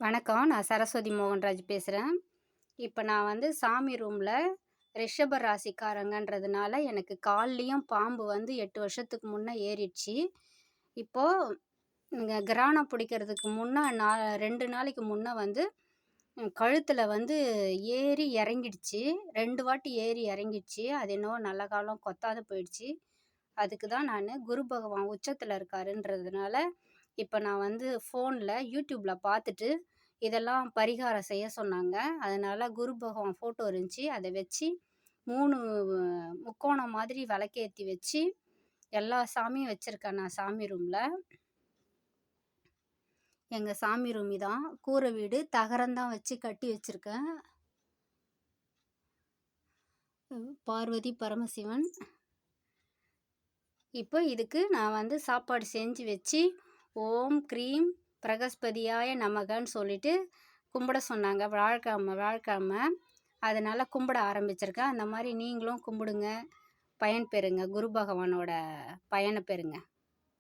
வணக்கம். நான் சரஸ்வதி மோகன்ராஜ் பேசுகிறேன். இப்போ நான் சாமி ரூமில் ரிஷப ராசிக்காரங்கன்றதுனால எனக்கு கால்லேயும் பாம்பு 8 வருஷத்துக்கு முன்னே ஏறிடுச்சு. இப்போது இங்கே கிரானம் பிடிக்கிறதுக்கு முன்னே 2 நாளைக்கு முன்னே கழுத்தில் ஏறி இறங்கிடுச்சு. 2 வாட்டி ஏறி இறங்கிடுச்சு. அது என்னவோ நல்ல காலம் கொத்தாத போயிடுச்சு. அதுக்கு தான் நான் குரு பகவான் உச்சத்தில் இருக்காருன்றதுனால இப்போ நான் ஃபோனில் யூடியூப்பில் பார்த்துட்டு இதெல்லாம் பரிகாரம் செய்ய சொன்னாங்க. அதனால் குரு பகவான் ஃபோட்டோ இருந்துச்சு. அதை வச்சு 3 முக்கோணம் மாதிரி விளக்கேற்றி வச்சு எல்லா சாமியும் வச்சுருக்கேன் நான் சாமி ரூமில். எங்கள் சாமி ரூமி தான். கூரை வீடு தகரம்தான் வச்சு கட்டி வச்சுருக்கேன். பார்வதி பரமசிவன். இப்போ இதுக்கு நான் சாப்பாடு செஞ்சு வச்சு ஓம் க்ரீம் பிரகஸ்பதியாய நமகன்னு சொல்லிட்டு கும்பிட சொன்னாங்க. வியாழக்கிழமை அதனால் கும்பிட ஆரம்பிச்சிருக்கேன். அந்த மாதிரி நீங்களும் கும்பிடுங்க, பயன் பெறுங்க, குரு பகவானோட பயனை பெறுங்க.